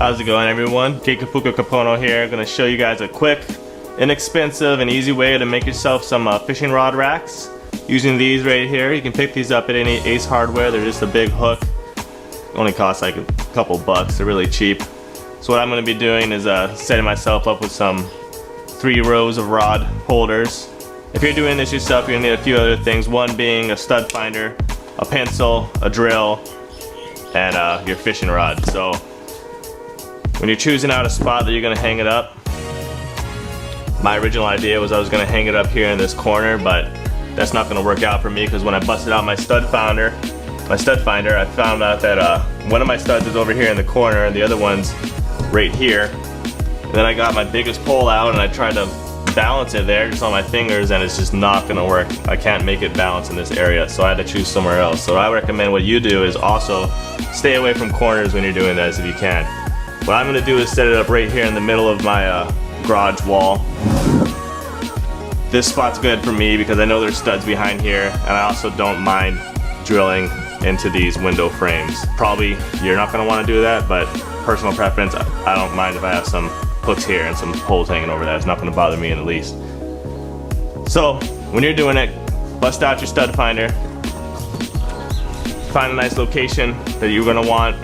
How's it going, everyone? Keikafuka Kapono here. Gonna show you guys a quick, inexpensive, and easy way to make yourself some fishing rod racks. Using these right here. You can pick these up at any Ace Hardware. They're just a big hook. Only cost like a couple bucks. They're really cheap. So what I'm gonna be doing is setting myself up with some 3 rows of rod holders. If you're doing this yourself, you're gonna need a few other things. One being a stud finder, a pencil, a drill, and your fishing rod. So when you're choosing out a spot that you're gonna hang it up, my original idea was I was gonna hang it up here in this corner, but that's not gonna work out for me because when I busted out my stud finder, I found out that one of my studs is over here in the corner and the other one's right here. And then I got my biggest pole out and I tried to balance it there just on my fingers, and it's just not gonna work. I can't make it balance in this area, so I had to choose somewhere else. So I recommend what you do is also stay away from corners when you're doing this if you can. What I'm gonna do is set it up right here in the middle of my garage wall. This spot's good for me because I know there's studs behind here, and I also don't mind drilling into these window frames. Probably you're not gonna wanna do that, but personal preference, I don't mind if I have some hooks here and some poles hanging over that. It's not gonna bother me in the least. So when you're doing it, bust out your stud finder, find a nice location that you're gonna want,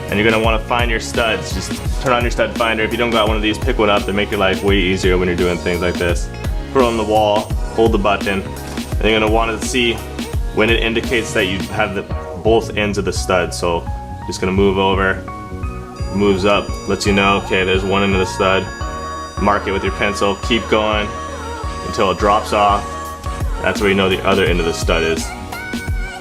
and you're gonna wanna find your studs. Just turn on your stud finder. If you don't got one of these, pick one up. They make your life way easier when you're doing things like this. Throw on the wall, hold the button, and you're gonna want to see when it indicates that you have both ends of the stud. So just gonna move over, moves up, lets you know, okay, there's one end of the stud. Mark it with your pencil, keep going until it drops off. That's where you know the other end of the stud is.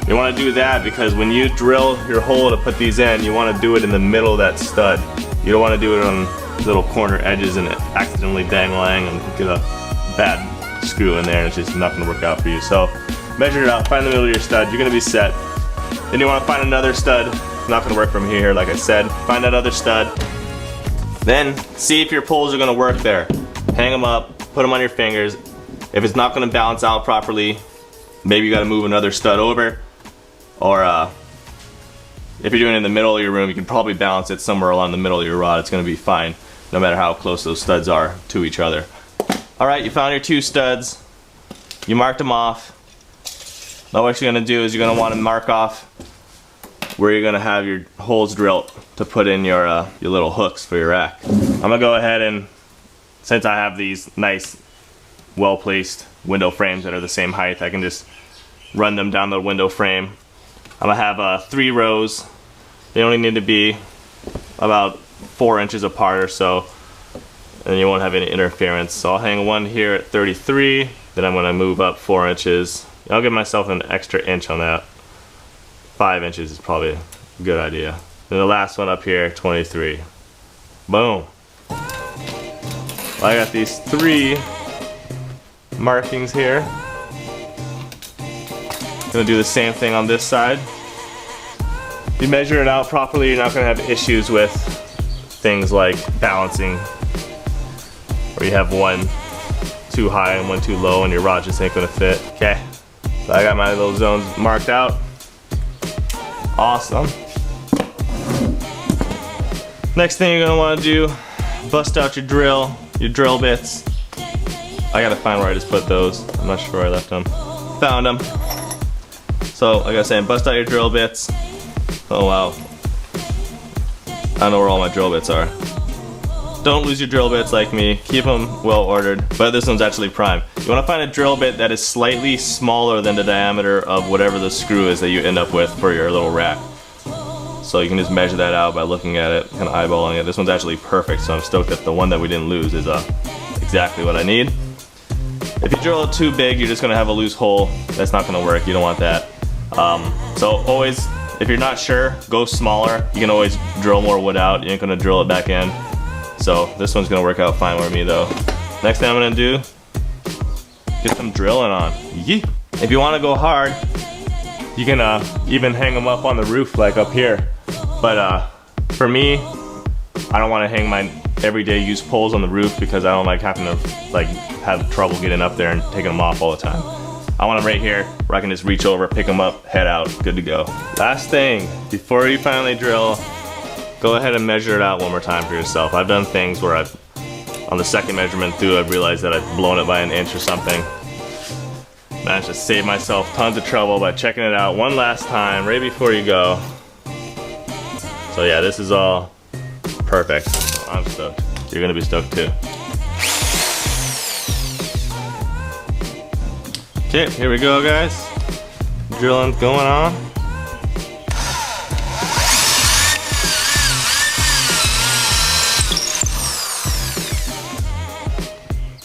You wanna do that because when you drill your hole to put these in, you wanna do it in the middle of that stud. You don't wanna do it on little corner edges and accidentally dangling and get a bad screw in there and it's just not gonna work out for you. So measure it out, find the middle of your stud, you're gonna be set. Then you wanna find another stud. Not gonna work from here, like I said. Find that other stud. Then see if your poles are gonna work there. Hang them up, put them on your fingers. If it's not gonna balance out properly, maybe you gotta move another stud over. Or if you're doing it in the middle of your room, you can probably balance it somewhere along the middle of your rod. It's gonna be fine, no matter how close those studs are to each other. All right, you found your 2 studs. You marked them off. Now what you're gonna do is you're gonna wanna mark off where you're gonna have your holes drilled to put in your little hooks for your rack. I'm gonna go ahead and, since I have these nice, well-placed window frames that are the same height, I can just run them down the window frame. I'm gonna have 3 rows. They only need to be about 4 inches apart or so, and you won't have any interference. So I'll hang one here at 33, then I'm gonna move up 4 inches. I'll give myself an extra inch on that. 5 inches is probably a good idea. Then the last one up here, 23. Boom. Well, I got these 3 markings here. Gonna do the same thing on this side. If you measure it out properly, you're not gonna have issues with things like balancing, where you have one too high and one too low and your rod just ain't gonna fit. Okay, so I got my little zones marked out. Awesome. Next thing you're gonna wanna do, bust out your drill bits. I gotta find where I just put those. I'm not sure where I left them. Found them. So like I was saying, bust out your drill bits. Oh wow. I don't know where all my drill bits are. Don't lose your drill bits like me. Keep them well ordered, but this one's actually prime. You wanna find a drill bit that is slightly smaller than the diameter of whatever the screw is that you end up with for your little rack. So you can just measure that out by looking at it, kind of eyeballing it. This one's actually perfect, so I'm stoked that the one that we didn't lose is exactly what I need. If you drill it too big, you're just gonna have a loose hole. That's not gonna work, you don't want that. So always, if you're not sure, go smaller. You can always drill more wood out. You ain't gonna drill it back in. So this one's gonna work out fine with me though. Next thing I'm gonna do, get some drilling on. Yee. If you wanna go hard, you can even hang them up on the roof like up here. But for me, I don't wanna hang my everyday use poles on the roof because I don't like having to have trouble getting up there and taking them off all the time. I want them right here where I can just reach over, pick them up, head out, good to go. Last thing, before you finally drill, go ahead and measure it out one more time for yourself. I've done things where on the second measurement through, I've realized that I've blown it by an inch or something. Managed to save myself tons of trouble by checking it out one last time right before you go. So yeah, this is all perfect. I'm stoked. You're gonna be stoked too. Okay, here we go, guys. Drilling going on.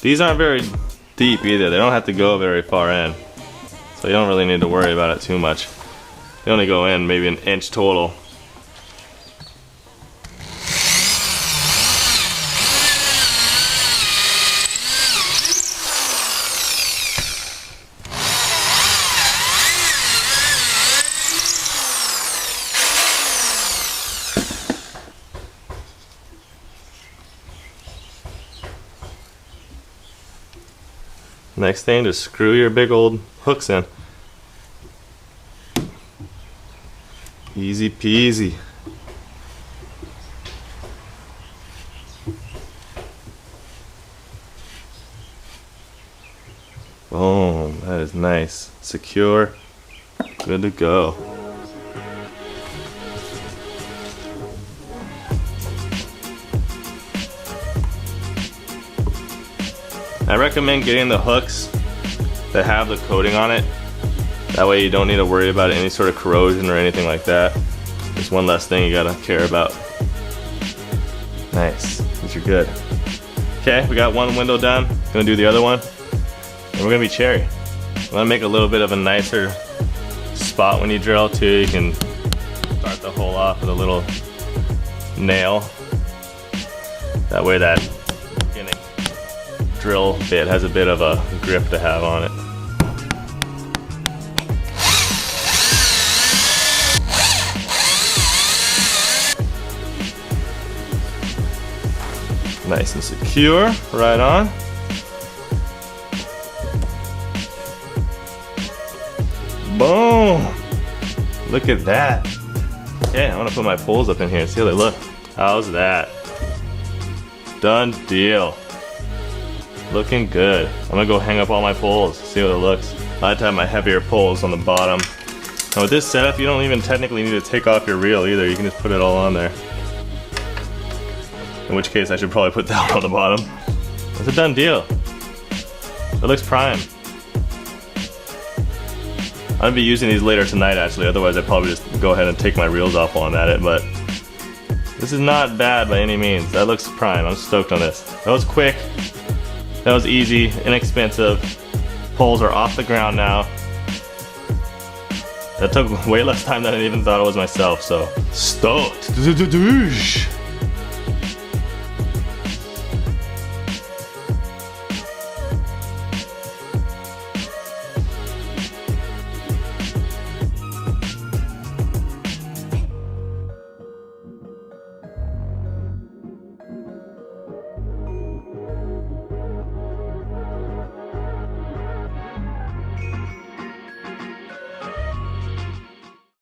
These aren't very deep either. They don't have to go very far in. So you don't really need to worry about it too much. They only go in maybe an inch total. Next thing, just screw your big old hooks in. Easy peasy. Boom, that is nice. Secure, good to go. I recommend getting the hooks that have the coating on it. That way you don't need to worry about any sort of corrosion or anything like that. Just one less thing you gotta care about. Nice, these are good. Okay, we got one window done. Gonna do the other one. And we're gonna be cherry. I'm gonna make a little bit of a nicer spot when you drill too. You can start the hole off with a little nail. That way that drill bit has a bit of a grip to have on it. Nice and secure, right on. Boom! Look at that. Okay, I'm gonna put my poles up in here and see how they look. How's that? Done deal. Looking good. I'm gonna go hang up all my poles, see what it looks. I like to have my heavier poles on the bottom. Now with this setup, you don't even technically need to take off your reel either. You can just put it all on there. In which case, I should probably put that one on the bottom. It's a done deal. It looks prime. I'm gonna be using these later tonight actually, otherwise I'd probably just go ahead and take my reels off while I'm at it, but this is not bad by any means. That looks prime. I'm stoked on this. That was quick. That was easy, inexpensive. Poles are off the ground now. That took way less time than I even thought it was myself, so stoked.